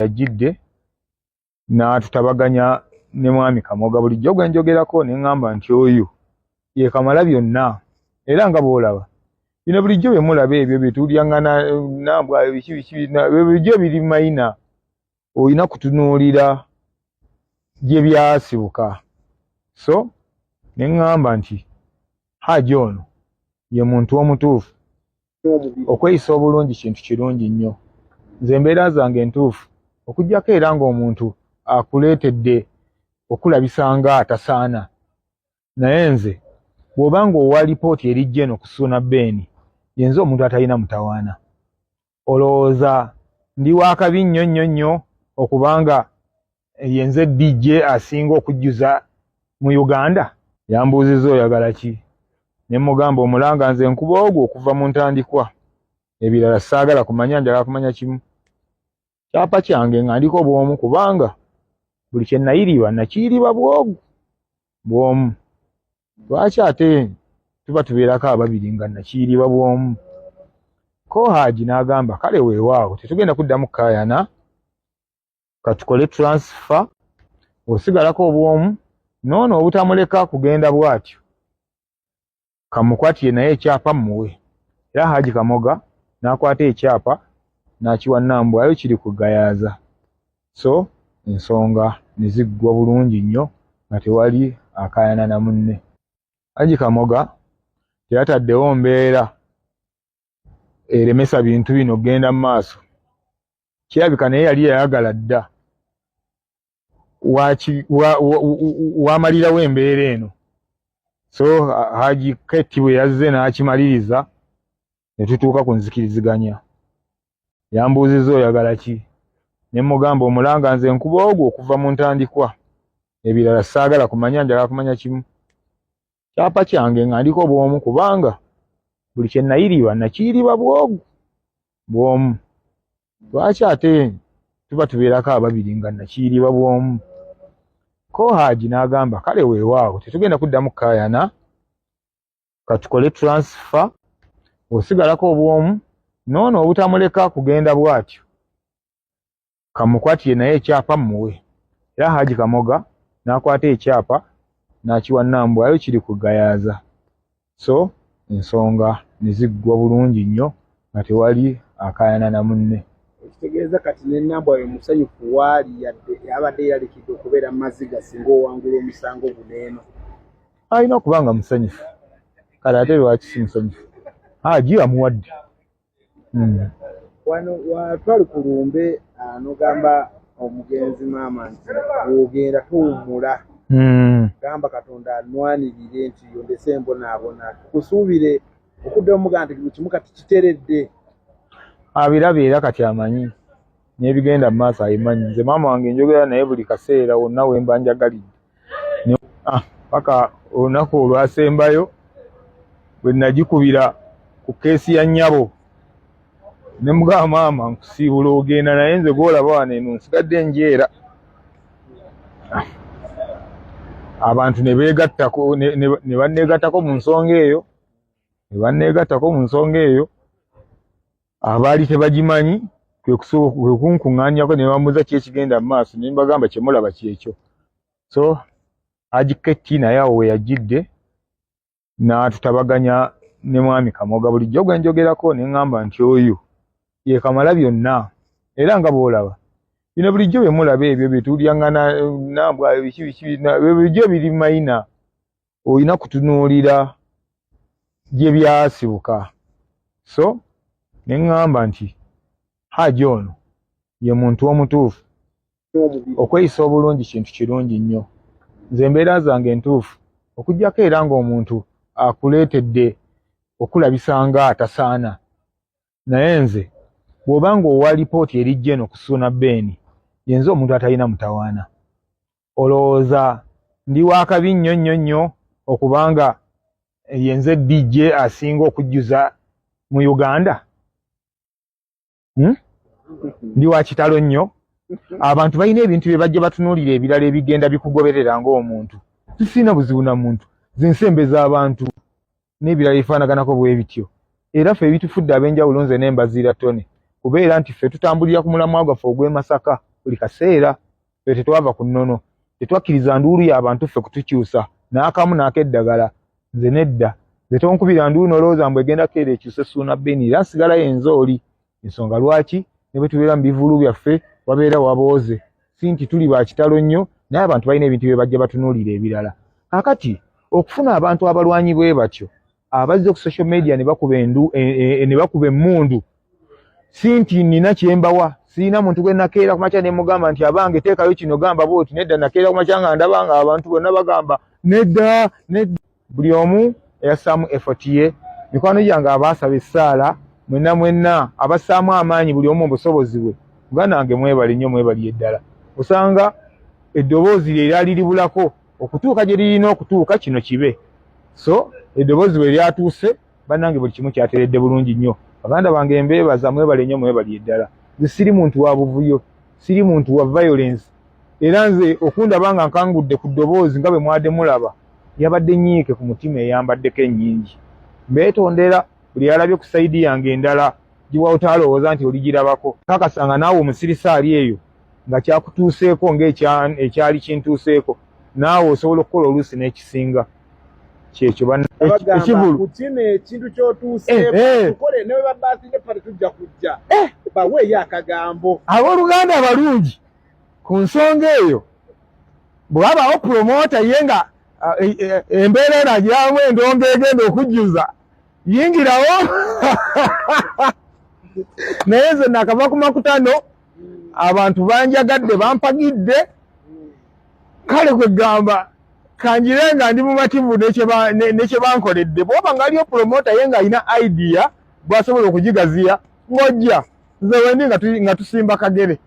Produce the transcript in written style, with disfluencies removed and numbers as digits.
yajjidde n'atutabaganya ne mwami Kamoga bulijjo gwe njogerako ne ŋŋamba nti oyo ye Kamalabyonna era nga bw'olaba bino bulijjo bye mulaba ebyo bye tulyaŋŋana nambwa biki bulijjo biri mayina olina kutunuulira gye byasibuka. So ne ŋŋamba nti Haji ono ye muntu omutuufu. Okweyisa obulungi kintu kirungi nnyo. Nze embeera zange entuufu okuggyako era ng'omuntu akuleetedde okulabisa nga atasaana. Naye nze bw'oba ng'owa lipooti erijja eno ku Ssuuna Ben, yenze omuntu atalina mutawaana. Olowooza ndi wakabi nnyo nnyo nnyo okubanga yenze DJ asinga okujjuza mu Uganda? Yambuuzizza oyagala ki? Ne mugamba omulanga nze nkuba ogwo okuva mu ntandikwa. Ebirala saagala kumanya, njagala kumanya kimu. Kyapa kyange nga ndiko bw'omu kubanga buli kye nayiriba nakiyiriba bw'omu. Lwaki ate tuba tubeerako ababiri nga nakiyiriba bw'omu? Ko Haji n'agamba kale weewaawo tetugenda kuddamu kkaayana, katukole transfer osigalako obw'omu noono obutamuleka kugenda bw'atyo. Kamukwatiye naye ekyapa mmuwe. Era Haji Kamoga n'akwata ekyapa n'akiwa Nambwayo kiri kugayaaza. So ensonga ne ziggwa bulungi nnyo nga tewali akaayana na munne. Haji Kamoga teyataddewo mbeera eremesa bintu bino genda mu maaso. Kirabika naye yali yayagala dda wamalirawo embeera eno. So Haji Keti bwe yazze n'akimaliriza ne tutuuka ku nzikiriziganya. Yambuuzizza oyagala ki? Ne mugamba omulanga nze nkuba ogwo okuva mu ntandikwa. Ebirala saagala kumanya, njagala kumanya kimu. Kyapa kyange nga ndiko bw'omu kubanga buli kye nayiriba nakiyiriba bw'omu. Lwaki ate tuba tubeerako ababiri nga nakiyiriba bw'omu? Ko Haji n'agamba kale weewaawo tetugenda kuddamu kkaayana, katukole transfer osigalako obw'omu noono obutamuleka kugenda bw'atyo. Kamukwatiye naye ekyapa mmuwe. Era Haji Kamoga n'akwata ekyapa n'akiwa Nambwayo kiri kugayaaza. So ensonga ne ziggwa bulungi nnyo nga tewali akaayana na munne. Ekitegeeza kati ne Nambwayo musanyufu waali yabadde yalekidde okubeera mu maziga singa owangula omusango guno eno. Alina okuba nga musanyufu. Kale ate lwaki si musanyufu? Haji amuwadde. Wano twali ku lumbe n'ogamba omugenzi maama nti bw'ogenda tuwummula. Gamba Katonda anwanirire nti yondese embonaabona. Kusuubire okuddamu omugamba nti buli kimu kati kiteredde. Abirabe era kati amanyi n'ebigenda mu maaso abimanyi. Nze maama wange njogera naye buli kaseera wonna we mba njagalidde. Paka olunaku olwasembayo bwe nagikubira ku keesi ya nnyabo. Ne mugamba maama nkusiibula ogenda naye nze gw'olaba wano eno nsigadde njeera. Abantu ne beegattako ne banneegattako mu nsonga eyo. Abaali tebagimanyi kwe kunkuŋŋaanyako ne bambuuza ki ekigenda mu maaso ne mbagamba kye mulaba kyekyo. So Haji Keti naye awo we yajjidde n'atutabaganya ne mwami Kamoga bulijjo gwe njogerako ne ŋŋamba nti oyo ye Kamalabyonna era nga bw'olaba bino bulijjo bye mulaba ebyo bye tulyaŋŋana nambwa biki bulijjo biri mayina olina kutunuulira gye byasibuka. So ne ŋŋamba nti Haji ono ye muntu omutuufu. Okweyisa obulungi kintu kirungi nnyo. Nze embeera zange entuufu okuggyako era ng'omuntu akuleetedde okulabisa nga atasaana. Naye nze bw'oba ng'owa lipooti erijja eno ku Ssuuna Ben, yenze omuntu atalina mutawaana. Olowooza ndi wakabi nnyo nnyo nnyo okubanga yenze DJ asinga okujjuza mu Uganda? Ndi wa kitalo nnyo. Abantu balina ebintu bye bajja batunuulira ebirala ebigenda bikugoberera ng'omuntu. Sisina buzibu na muntu. Nze nsembeza abantu n'ebirala ebifaanaganako bwe bityo. Era ffe ebitufudde ab'enjawulo nze ne mbaziira ttone. Kubeera nti ffe tutambulira ku mulamwa gwaffe ogw'e Masaka. buli kaseera ffe tetwava ku nnono tetwakkiriza nduulu y'abantu ffe kutukyusa n'akamu n'akeddagala nze nedda nze tonkubira nduulu nolowooza mbu egenda keera ekyuse suuna beni era nsigalayo enzooli ensonga lwaki ne bwe tubeera mu bivulu byaffe wabeera wabooze si nti tuli ba kitalo nnyo naye abantu balina ebintu bye bajja batunuulira ebirala kakati okufuna abantu abalwanyi bwe batyo abazze ku social media ne bakuba emmundu si nti nina kyembawa siina muntu gwe nakeera kumakya ne mugamba nti abange teekayo kino gamba booti nedda nakeera kumakya nga ndaba nga abantu bonna bagamba nedda buli omu eyassaamu effort ye mikwano gyange abaasaba essaala mwenna abassaamu amaanyi buli omu obusobozi bwe uganda wange mwebali nnyo mwebali eddala osanga eddoboozi lye lyali libulako okutuuka gye lirina okutuuka kino kibe so eddoboozi bwe lyatuuse bannange buli kimu kyateredde bulungi nnyo baganda bange embeebaza mwebali nnyo mwebali eddala nze siri muntu wa buvuyo siri muntu wa violence era nze okundaba nga nkangudde ku ddoboozi nga bwe mwadde mulaba yabadde nnyiike ku mutima eyambaddeko ennyingi mbeetondera buli alabye ku sayidi yange endala giwa otaalowooza nti oligirabako kakasanga naawe omusirisaali eyo nga kyakutuuseeko ng'ekyali kintuuseeko naawe osobola okukola oluusi n'ekisinga kyekyo ekivulu kino ekintu kyotuuseeko tukole ne bwe babaasinde pale tujja kujja baweeyo akagambo abooluganda abalungi ku nsonga eyo bwe wabaawo promota ye nga embeera eragiramu endongo egenda okujjuza yingirawo naye nze nakava ku makutano abantu banjagadde bampagidde kale kwe gamba kanjire nga ndi mumativu nekye bankoledde bwoba nga aliyo promota ye nga alina idea bwasobola okugigaziya ng'ojja nze wendi nga tusimba kagere